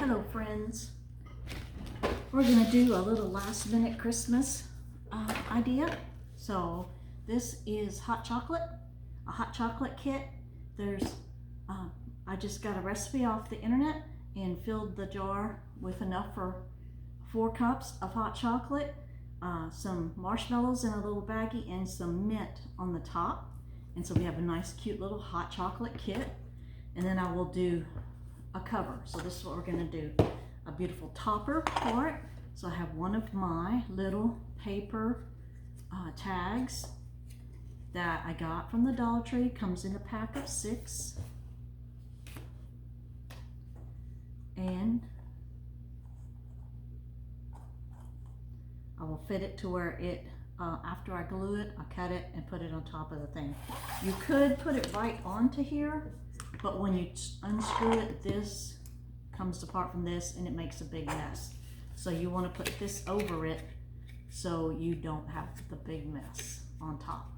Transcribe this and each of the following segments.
Hello friends, we're going to do a little last minute Christmas idea. So this is hot chocolate, a hot chocolate kit. I just got a recipe off the internet and filled the jar with enough for 4 cups of hot chocolate, some marshmallows in a little baggie, and some mint on the top. And so we have a nice cute little hot chocolate kit. And then I will do a cover. So this is what we're going to do. A beautiful topper for it. So I have one of my little paper tags that I got from the Dollar Tree. Comes in a pack of 6. And I will fit it to where it, after I glue it, I cut it and put it on top of the thing. You could put it right onto here, but when you unscrew it, this comes apart from this and it makes a big mess. So you want to put this over it so you don't have the big mess on top.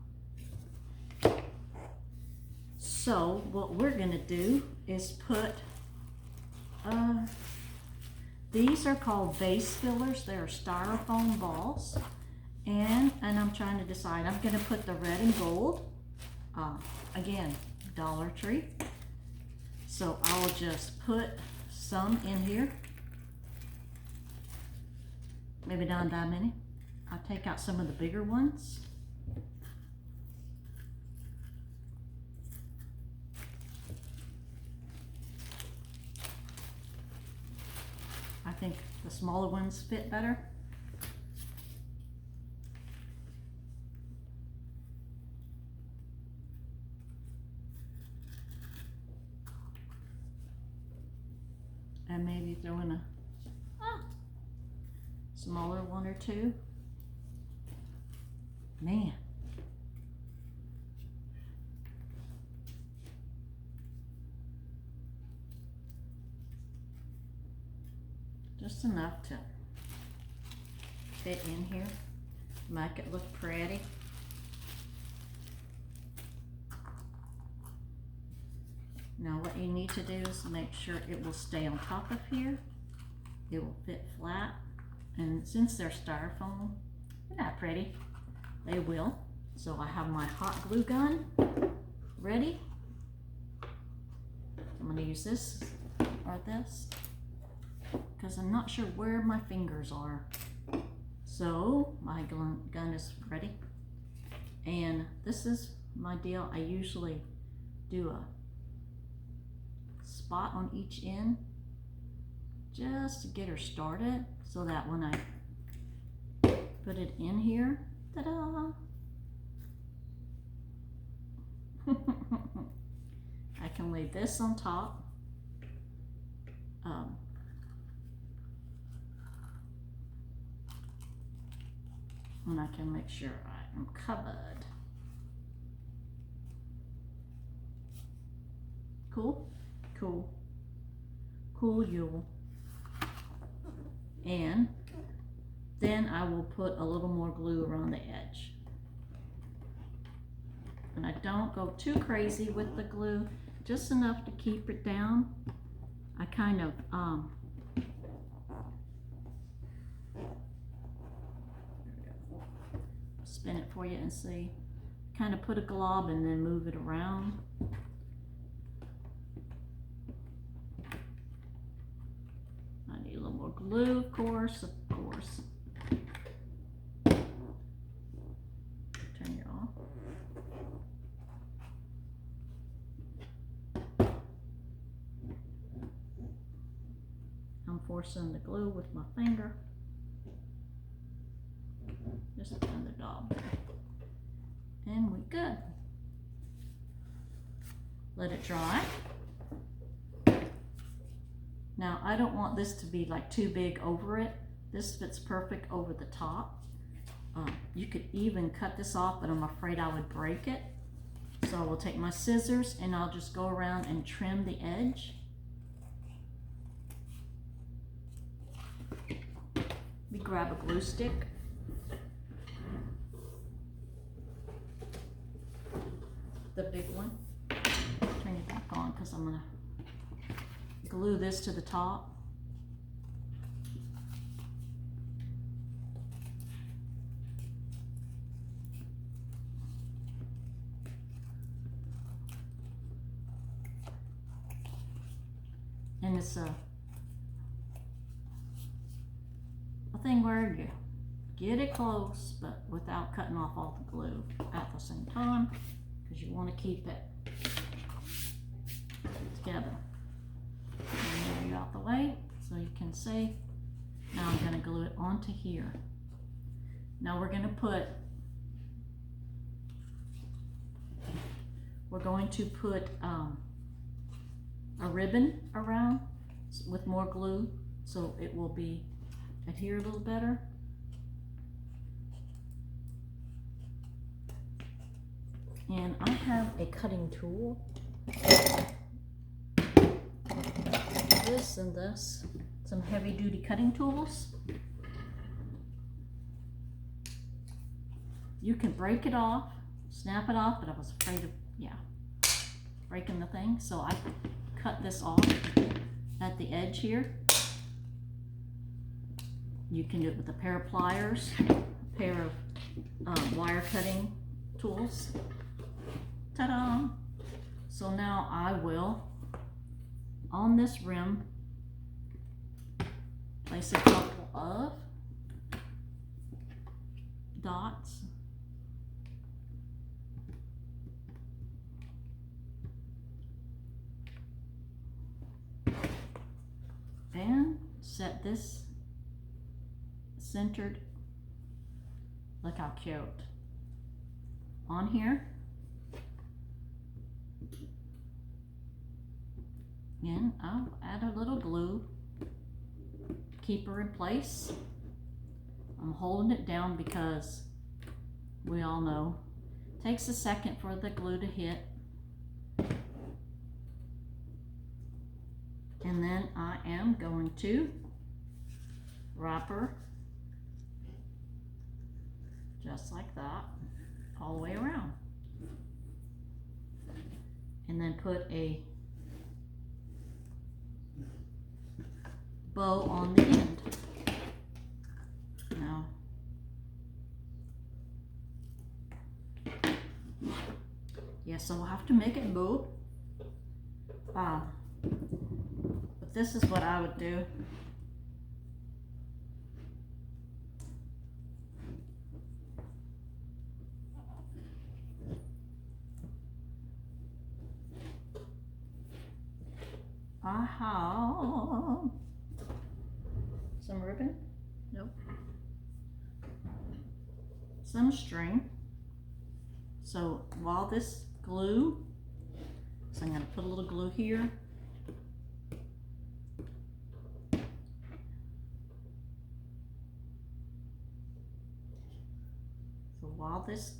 So what we're going to do is put, these are called vase fillers. They're styrofoam balls. And I'm trying to decide, I'm going to put the red and gold, again, Dollar Tree. So I'll just put some in here. Maybe not that many. I'll take out some of the bigger ones. I think the smaller ones fit better. And maybe throw in a smaller one or two. Man. Just enough to fit in here, make it look pretty. Now what you need to do is make sure it will stay on top of here. It will fit flat. And since they're styrofoam, they're not pretty. They will. So I have my hot glue gun ready. I'm going to use this or this because I'm not sure where my fingers are. So my gun is ready. And this is my deal. I usually do a spot on each end just to get her started, so that when I put it in here, ta-da! I can lay this on top. And I can make sure I am covered. Cool? Cool. Cool, you. And then I will put a little more glue around the edge. And I don't go too crazy with the glue, just enough to keep it down. I kind of spin it for you and see. Kind of put a glob and then move it around. I need a little more glue, of course. Turn it off. I'm forcing the glue with my finger. Just on the dog. And we're good. Let it dry. Now I don't want this to be like too big over it. This fits perfect over the top. You could even cut this off, but I'm afraid I would break it. So I will take my scissors and I'll just go around and trim the edge. Let me grab a glue stick. The big one. Turn it back on because I'm going to glue this to the top. is a thing where you get it close, but without cutting off all the glue at the same time, because you want to keep it together. And move you out the way so you can see. Now I'm going to glue it onto here. Now we're going to put a ribbon around with more glue so it will be adhere a little better. And I have a cutting tool. This and this, some heavy duty cutting tools. You can break it off, snap it off, but I was afraid of, breaking the thing. So I cut this off at the edge here. You can do it with a pair of pliers, a pair of wire cutting tools. Ta-da! So now I will, on this rim, place a couple of dots. And set this centered, look how cute, on here. And I'll add a little glue, keep her in place. I'm holding it down because we all know it takes a second for the glue to hit. And then I am going to wrap her just like that all the way around. And then put a bow on the end. Now, yes, I'll have to make it move. But this is what I would do. I have some ribbon, nope, some string. So while this glue, so I'm going to put a little glue here. So while this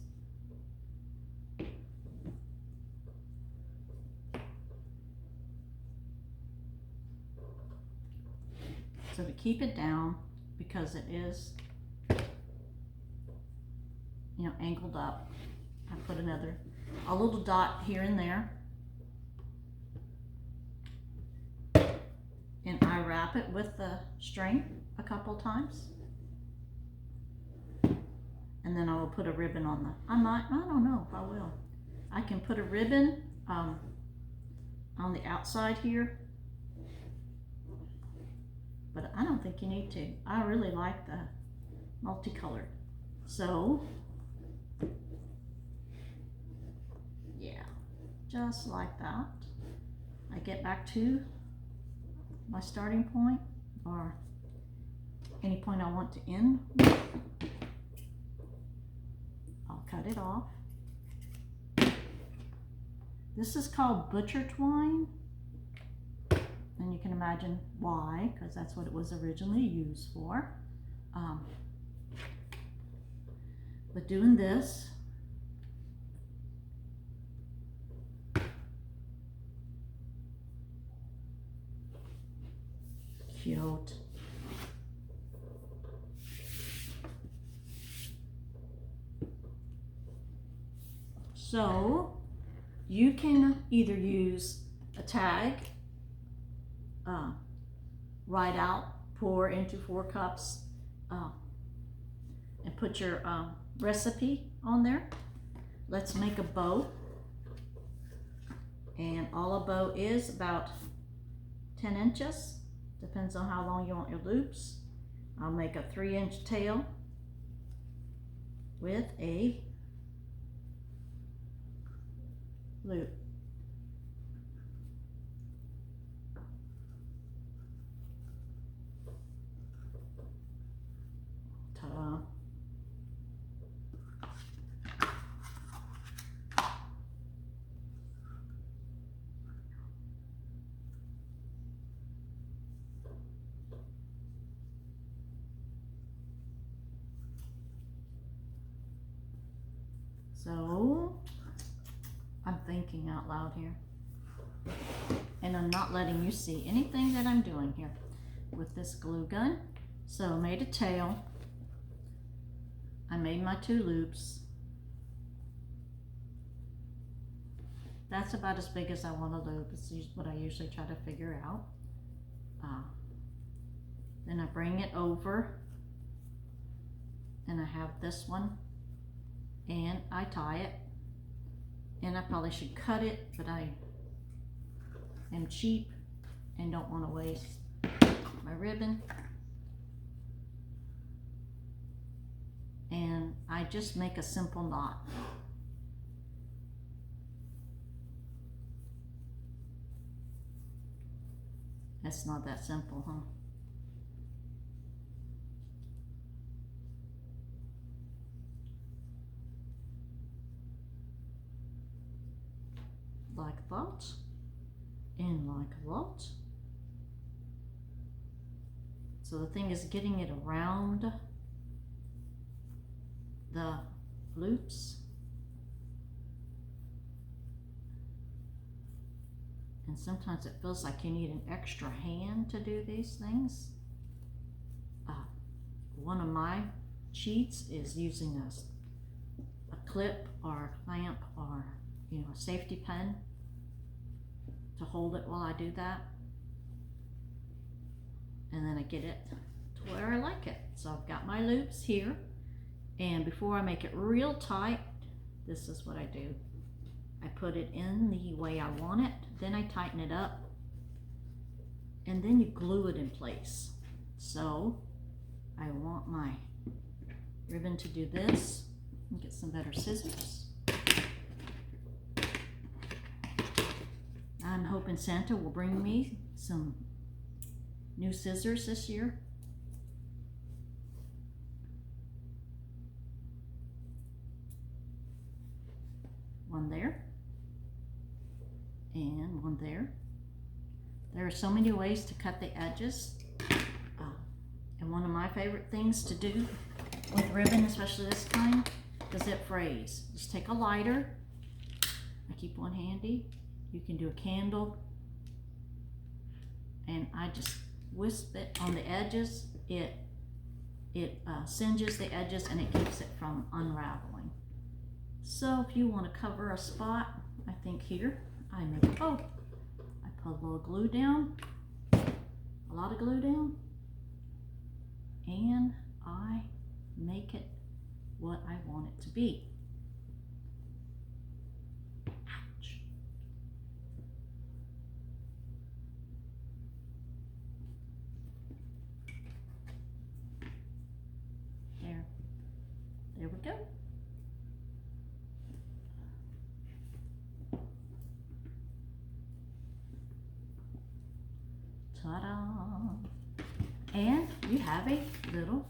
so to keep it down, because it is, angled up, I put a little dot here and there, and I wrap it with the string a couple times, and then I will put a ribbon on the, I don't know if I will. I can put a ribbon on the outside here, but I don't think you need to. I really like the multicolored. So, yeah, just like that. I get back to my starting point, or any point I want to end with. I'll cut it off. This is called butcher twine. And you can imagine why, because that's what it was originally used for. But doing this, cute. So you can either use a tag, write out, pour into 4 cups, and put your recipe on there. Let's make a bow. And all a bow is about 10 inches, depends on how long you want your loops. I'll make a 3-inch tail with a loop. Ta-da. So, I'm thinking out loud here. And I'm not letting you see anything that I'm doing here with this glue gun. So I made a tail. I made my 2 loops. That's about as big as I want to loop. It's what I usually try to figure out. Then I bring it over and I have this one and I tie it. And I probably should cut it, but I am cheap and don't want to waste my ribbon. And I just make a simple knot. That's not that simple, huh? Like that, and like that. So the thing is getting it around the loops. And sometimes it feels like you need an extra hand to do these things. One of my cheats is using a clip or a clamp or a safety pin to hold it while I do that. And then I get it to where I like it. So I've got my loops here. And before I make it real tight, this is what I do. I put it in the way I want it, then I tighten it up, and then you glue it in place. So I want my ribbon to do this. Get some better scissors. I'm hoping Santa will bring me some new scissors this year. One there, and one there. There are so many ways to cut the edges. And one of my favorite things to do with ribbon, especially this kind, is it frays. Just take a lighter. I keep one handy. You can do a candle. And I just wisp it on the edges. It singes the edges and it keeps it from unraveling. So if you want to cover a spot, I think here, I make a bow. I put a little glue down, a lot of glue down, and I make it what I want it to be. Ouch. There we go. Ta-da! And you have a little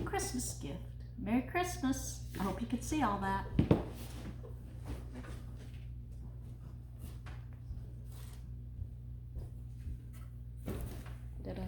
Christmas gift. Merry Christmas. I hope you could see all that.